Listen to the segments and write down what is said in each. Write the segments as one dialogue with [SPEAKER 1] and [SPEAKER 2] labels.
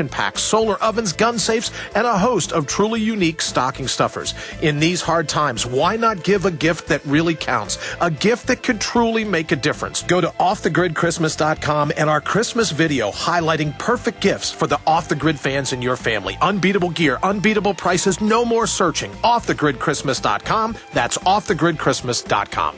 [SPEAKER 1] packs, solar ovens, gun safes, and a host of truly unique stocking stuffers. In these hard times, why not give a gift that really counts? A gift that could truly make a difference. Go to offthegridchristmas.com and our Christmas video highlighting perfect gifts for the Off the Grid fans in your family. Unbeatable gear, unbeatable prices, no more searching. Offthegridchristmas.com. That's offthegridchristmas.com.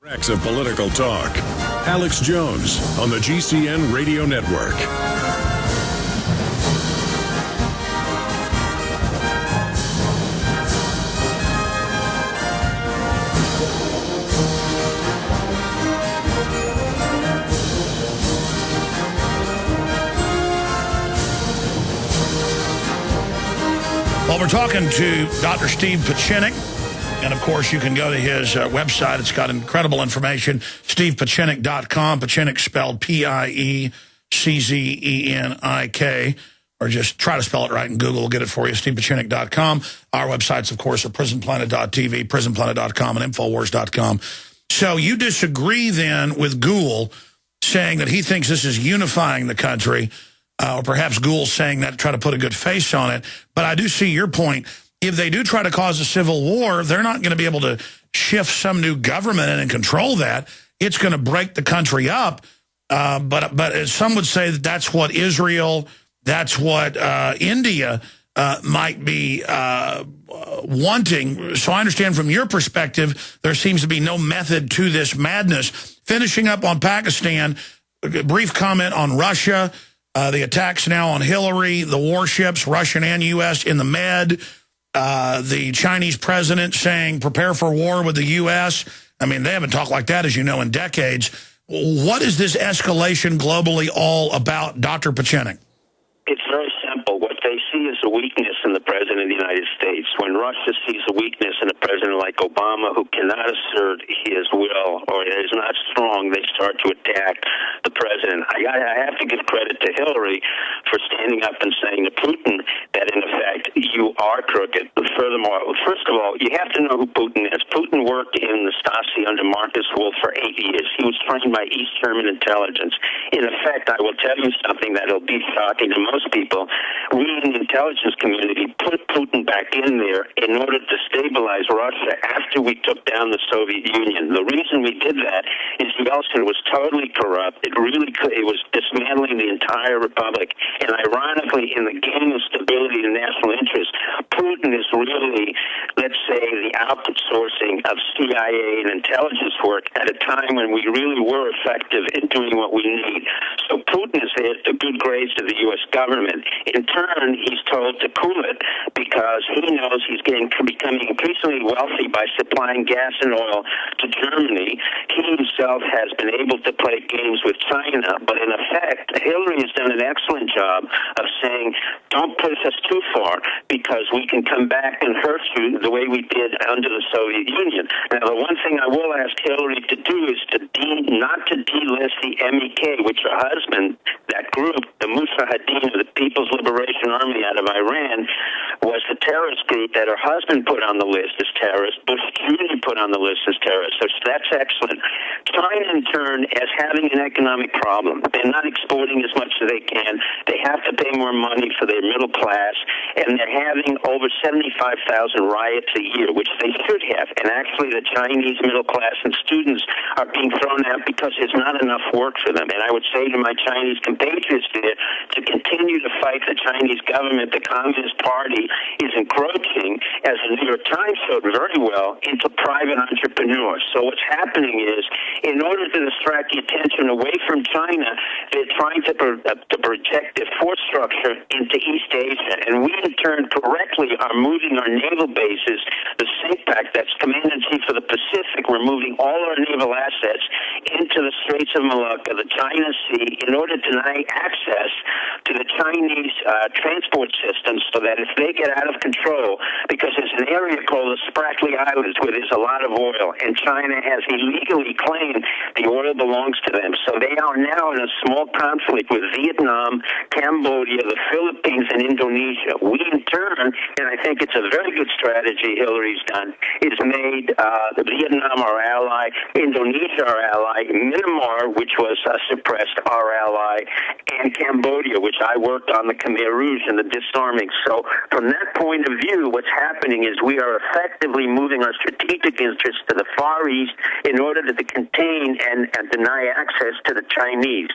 [SPEAKER 2] Tracks of political talk. Alex Jones on the GCN Radio Network.
[SPEAKER 3] Well, we're talking to Dr. Steve Pieczenik. And, of course, you can go to his website. It's got incredible information, stevepieczenik.com. Pieczenik spelled P-I-E-C-Z-E-N-I-K. Or just try to spell it right in Google. We'll get it for you, stevepieczenik.com. Our websites, of course, are prisonplanet.tv, prisonplanet.com, and infowars.com. So you disagree, then, with Gould saying that he thinks this is unifying the country, or perhaps Gould saying that to try to put a good face on it. But I do see your point. If they do try to cause a civil war, they're not going to be able to shift some new government in and control that. It's going to break the country up. But some would say that that's what Israel, that's what India might be wanting. So I understand from your perspective, there seems to be no method to this madness. Finishing up on Pakistan, a brief comment on Russia, the attacks now on Hillary, the warships, Russian and U.S. in the Med, the Chinese president saying, prepare for war with the U.S. I mean, they haven't talked like that, as you know, in decades. What is this escalation globally all about, Dr. Pieczenik?
[SPEAKER 4] It's very simple. What they see is a weakness in the President of the United States. When Russia sees a weakness in a president like Obama who cannot assert his will or is not strong, they start to attack the president. I have to give credit to Hillary for standing up and saying to Putin that, in effect, you are crooked. Furthermore, first of all, you have to know who Putin is. Putin worked in the Stasi under Marcus Wolf for 8 years. He was trained by East German intelligence. In effect, I will tell you something that will be shocking to most people. We in the intelligence community put Putin back in there in order to stabilize Russia after we took down the Soviet Union. The reason we did that is Yeltsin was totally corrupt. It was dismantling the entire republic. And ironically, in the game of stability and national interest, Putin is really, let's say, the outsourcing of CIA and intelligence work at a time when we really were effective in doing what we need. So Putin is there to good grades of the U.S. government. In turn, he's told to cool it because he knows he's becoming increasingly wealthy by supplying gas and oil to Germany. He himself has been able to play games with China, but in effect, Hillary has done an excellent job of saying, don't push us too far because we can come back and hurt you the way we did under the Soviet Union. Now, the one thing I will ask Hillary to do is not to delist the MEK, which her husband, that group, the Mujahideen of the People's Liberation Army out of Iran, was the terrorist group that her husband put on the list as terrorist. Bush Jr. put on the list as terrorist. So that's excellent. China, in turn, is having an economic problem. They're not exporting as much as they can. They have to pay more money for their middle class, and they're having over 75,000 riots a year, which they should have. And actually, the Chinese middle class and students are being thrown out because there's not enough work for them. And I would say to my Chinese compatriots there to continue to fight the Chinese government. The Communist Party is encroaching, as the New York Times showed very well, into private entrepreneurs. So what's happening is, in order to distract the attention away from China, they're trying to project their force structure into East Asia. And we, in turn, correctly are moving our naval bases, the CPAC, that's Command-in-Chief of the Pacific, we're moving all our naval assets into the Straits of Malacca, the China Sea, in order to deny access access to the Chinese transport system so that if they get out of control, because there's an area called the Spratly Islands where there's a lot of oil, and China has illegally claimed the oil belongs to them. So they are now in a small conflict with Vietnam, Cambodia, the Philippines, and Indonesia. We, in turn, and I think it's a very good strategy Hillary's done, is made Vietnam our ally, Indonesia our ally, Myanmar, which was suppressed, our ally, and Cambodia, which I worked on the Khmer Rouge and the disarming. So from that point of view, what's happening is we are effectively moving our strategic interests to the Far East in order to contain and deny access to the Chinese.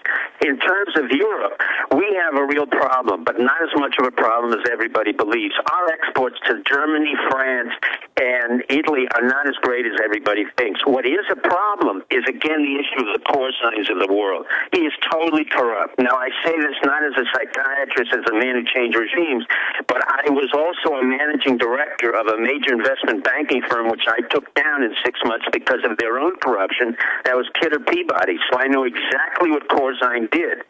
[SPEAKER 4] In terms of Europe, we have a real problem, but not as much of a problem as everybody believes. Our exports to Germany, France, and Italy are not as great as everybody thinks. What is a problem is, again, the issue of the Corzines of the world. He is totally corrupt. Now, I say this not as a psychiatrist, as a man who changed regimes, but I was also a managing director of a major investment banking firm, which I took down in 6 months because of their own corruption. That was Kidder Peabody. So I know exactly what Corzine did.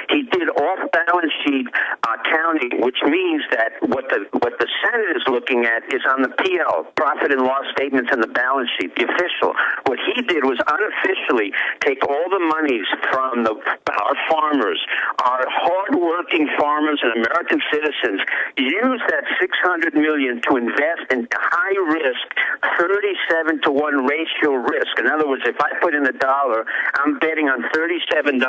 [SPEAKER 4] He did off-balance sheet accounting, which means that what the Senate is looking at is on the PL, profit and loss statements, and the balance sheet, the official. What he did was unofficially take all the monies from our farmers, our hard-working farmers and American citizens, use that $600 million to invest in high-risk, 37-to-1 ratio risk. In other words, if I put in $1, I'm betting on $37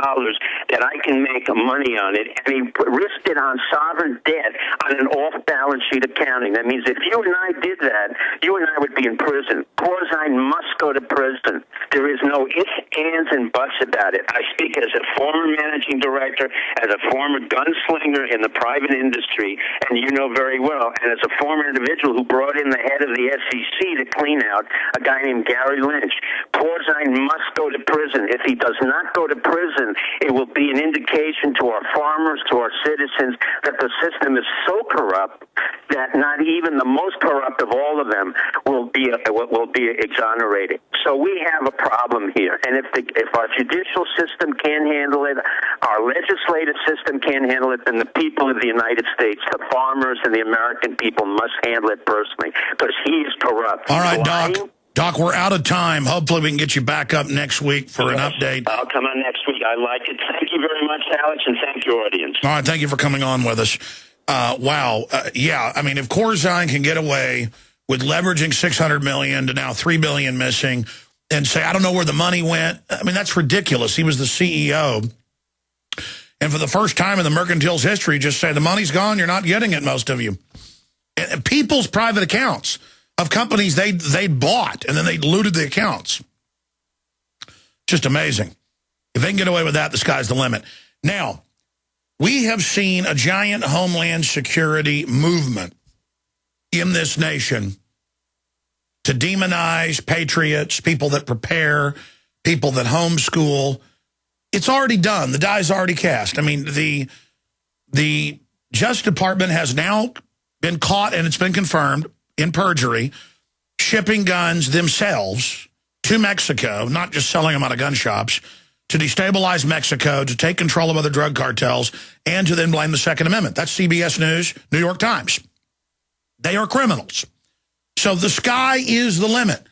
[SPEAKER 4] that I can make money on it. And he risked it on sovereign debt on an off-balance sheet accounting. That means if you and I did that, you and I would be in prison. Corzine must go to prison. There is no ifs, ands, and buts about it. I speak as a former managing director, as a former gunslinger in the private industry, and you know very well, and as a former individual who brought in the head of the SEC to clean out a guy named Gary Lynch. Corzine must go to prison. If he does not go to prison, it will be an indication to our farmers, to our citizens, that the system is so corrupt that not even the most corrupt of all of them will be exonerated. So we have a problem here. And if our judicial system can't handle it, our legislative system can't handle it, then the people of the United States, the farmers and the American people, must handle it personally, because he is corrupt.
[SPEAKER 3] All right, Doc. Doc, we're out of time. Hopefully we can get you back up next week for an update.
[SPEAKER 4] I'll come on next week. I like it. Thank you very much, Alex, and thank your audience.
[SPEAKER 3] All right, thank you for coming on with us. Wow. Yeah, I mean, if Corzine can get away with leveraging $600 million to now $3 billion missing and say, I don't know where the money went, I mean, that's ridiculous. He was the CEO. And for the first time in the mercantile's history, just say, the money's gone, you're not getting it, most of you. And people's private accounts of companies they bought, and then they looted the accounts. Just amazing. If they can get away with that, the sky's the limit. Now, we have seen a giant homeland security movement in this nation to demonize patriots, people that prepare, people that homeschool. It's already done. The die's already cast. I mean, the Justice Department has now been caught, and it's been confirmed, in perjury, shipping guns themselves to Mexico, not just selling them out of gun shops, to destabilize Mexico, to take control of other drug cartels, and to then blame the Second Amendment. That's CBS News, New York Times. They are criminals. So the sky is the limit.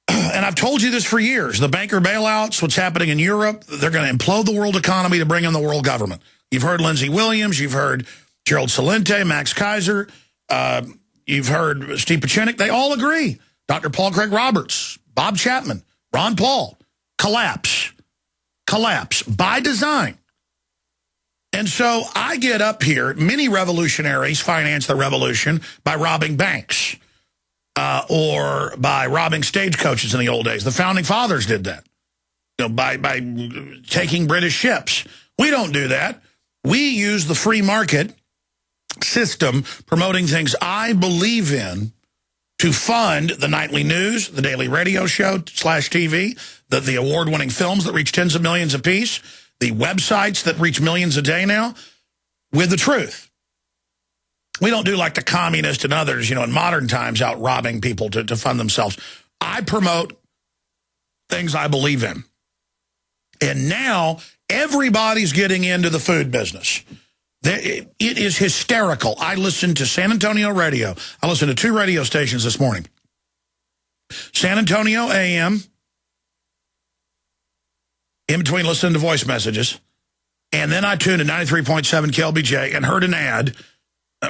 [SPEAKER 3] And I've told you this for years. The banker bailouts, what's happening in Europe, they're going to implode the world economy to bring in the world government. You've heard Lindsey Williams. You've heard Gerald Celente, Max Kaiser. You've heard Steve Pieczenik. They all agree. Dr. Paul Craig Roberts, Bob Chapman, Ron Paul. Collapse. Collapse by design. And so I get up here. Many revolutionaries finance the revolution by robbing banks or by robbing stagecoaches in the old days. The Founding Fathers did that, you know, by taking British ships. We don't do that. We use the free market system, promoting things I believe in, to fund the nightly news, the daily radio show / TV, the award-winning films that reach tens of millions apiece, the websites that reach millions a day now, with the truth. We don't do like the communists and others, you know, in modern times, out robbing people to fund themselves. I promote things I believe in. And now Everybody's getting into the food business. It is hysterical. I listened to San Antonio radio. I listened to 2 radio stations this morning. San Antonio AM, in between listening to voice messages. And then I tuned to 93.7 KLBJ and heard an ad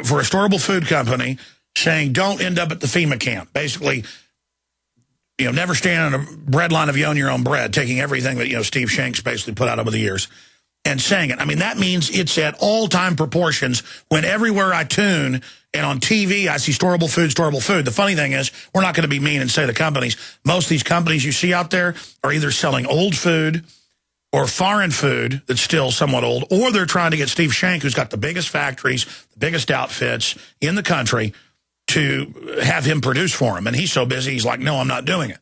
[SPEAKER 3] for a storable food company saying, don't end up at the FEMA camp. Basically, never stand on a bread line if you own your own bread, taking everything that, Steve Shanks basically put out over the years and saying it. I mean, that means it's at all-time proportions when everywhere I tune and on TV I see storable food. The funny thing is, we're not going to be mean and say the companies. Most of these companies you see out there are either selling old food or foreign food that's still somewhat old, or they're trying to get Steve Shank, who's got the biggest factories, the biggest outfits in the country, to have him produce for him. And he's so busy, he's like, no, I'm not doing it.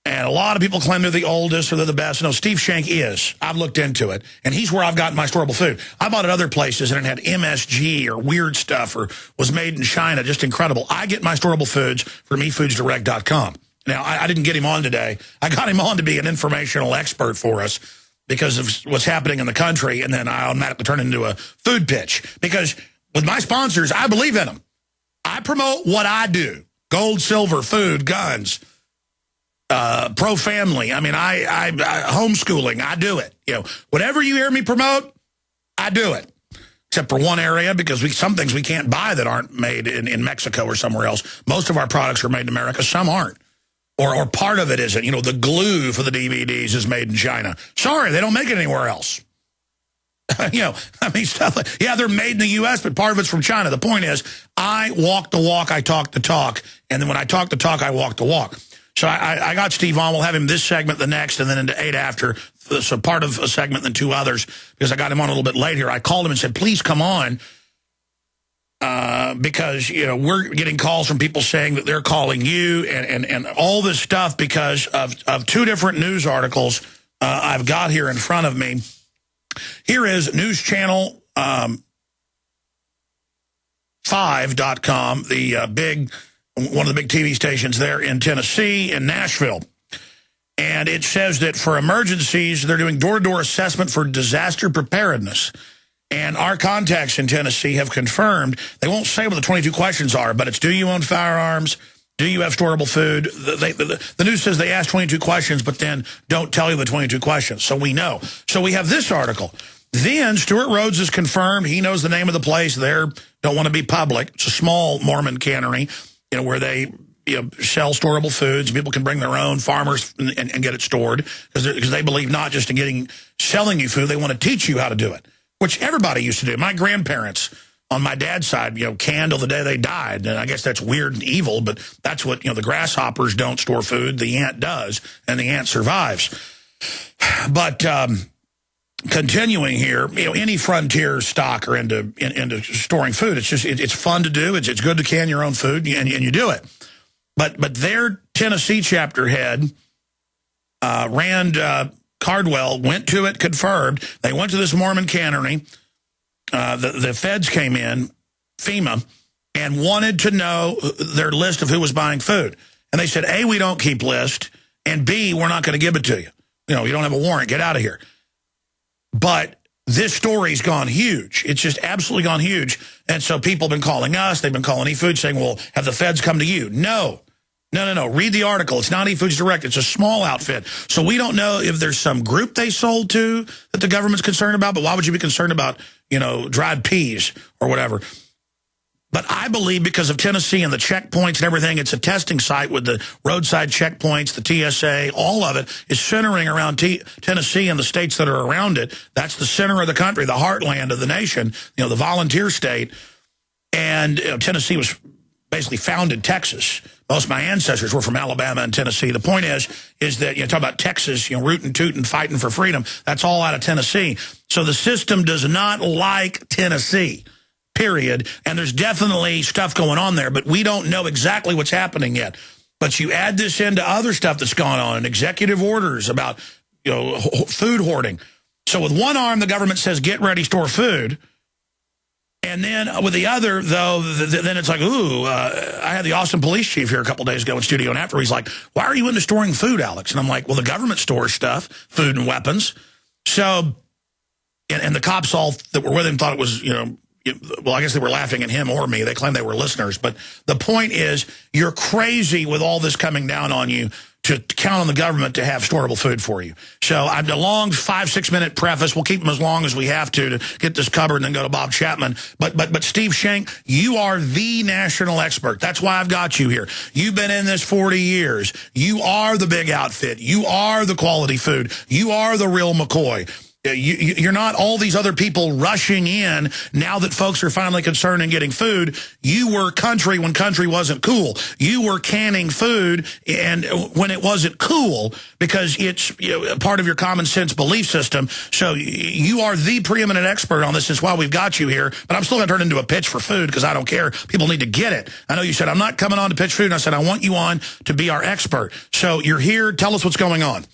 [SPEAKER 3] And a lot of people claim they're the oldest or they're the best. No, Steve Shank is. I've looked into it. And he's where I've gotten my storable food. I bought at other places and it had MSG or weird stuff or was made in China. Just incredible. I get my storable foods from efoodsdirect.com. Now, I didn't get him on today. I got him on to be an informational expert for us because of what's happening in the country, and then I automatically turn into a food pitch. Because with my sponsors, I believe in them. I promote what I do. Gold, silver, food, guns, pro-family. I mean, I homeschooling, I do it. Whatever you hear me promote, I do it. Except for one area, because some things we can't buy that aren't made in Mexico or somewhere else. Most of our products are made in America. Some aren't. Or part of it isn't. The glue for the DVDs is made in China. Sorry, they don't make it anywhere else. Stuff like, yeah, they're made in the U.S., but part of it's from China. The point is, I walk the walk, I talk the talk, and then when I talk the talk, I walk the walk. So I got Steve on. We'll have him this segment, the next, and then into 8 after. So part of a segment, then 2 others, because I got him on a little bit late here. I called him and said, please come on. Because, we're getting calls from people saying that they're calling you and all this stuff because of 2 different news articles I've got here in front of me. Here is News Channel 5.com, one of the big TV stations there in Tennessee, in Nashville. And it says that for emergencies, they're doing door-to-door assessment for disaster preparedness. And our contacts in Tennessee have confirmed, they won't say what the 22 questions are, but it's, do you own firearms? Do you have storable food? The news says they ask 22 questions, but then don't tell you the 22 questions. So we know. So we have this article. Then Stuart Rhodes is confirmed. He knows the name of the place. They don't want to be public. It's a small Mormon cannery, where they sell storable foods. People can bring their own, farmers, and get it stored because they believe not just in selling you food, they want to teach you how to do it, which everybody used to do. My grandparents on my dad's side, canned till the day they died. And I guess that's weird and evil, but that's what, the grasshoppers don't store food. The ant does, and the ant survives. But continuing here, any frontier stock are into storing food. It's just, it's fun to do. It's good to can your own food, and you do it. But their Tennessee chapter head, Rand Cardwell, went to it, confirmed. They went to this Mormon cannery. The feds came in, FEMA, and wanted to know their list of who was buying food. And they said, A, we don't keep list, and B, we're not going to give it to you. You don't have a warrant. Get out of here. But this story's gone huge. It's just absolutely gone huge. And so people have been calling us. They've been calling eFoods saying, well, have the feds come to you? No. Read the article. It's not eFoods Direct. It's a small outfit. So we don't know if there's some group they sold to that the government's concerned about. But why would you be concerned about, dried peas or whatever? But I believe because of Tennessee and the checkpoints and everything, it's a testing site with the roadside checkpoints, the TSA, all of it is centering around Tennessee and the states that are around it. That's the center of the country, the heartland of the nation, the volunteer state. And Tennessee was basically founded Texas. Most of my ancestors were from Alabama and Tennessee. The point is that, talk about Texas, rootin' tootin', fighting for freedom. That's all out of Tennessee. So the system does not like Tennessee. Period. And there's definitely stuff going on there, but we don't know exactly what's happening yet. But you add this into other stuff that's gone on, and executive orders about, food hoarding. So with one arm, the government says, get ready, store food. And then with the other, though, then it's like, ooh, I had the Austin police chief here a couple days ago in studio, and after he's like, why are you into storing food, Alex? And I'm like, well, the government stores stuff, food and weapons. So, and the cops all that were with him thought it was, well, I guess they were laughing at him or me. They claimed they were listeners. But the point is, you're crazy with all this coming down on you to count on the government to have storable food for you. So I'm a long 5-6 minute preface. We'll keep them as long as we have to get this covered and then go to Bob Chapman. But Steve Shank, you are the national expert. That's why I've got you here. You've been in this 40 years. You are the big outfit. You are the quality food. You are the real McCoy. You're not all these other people rushing in now that folks are finally concerned in getting food. You were country when country wasn't cool. You were canning food and when it wasn't cool because it's part of your common sense belief system. So you are the preeminent expert on this. That's why we've got you here. But I'm still going to turn into a pitch for food because I don't care. People need to get it. I know you said, I'm not coming on to pitch food. And I said, I want you on to be our expert. So you're here. Tell us what's going on.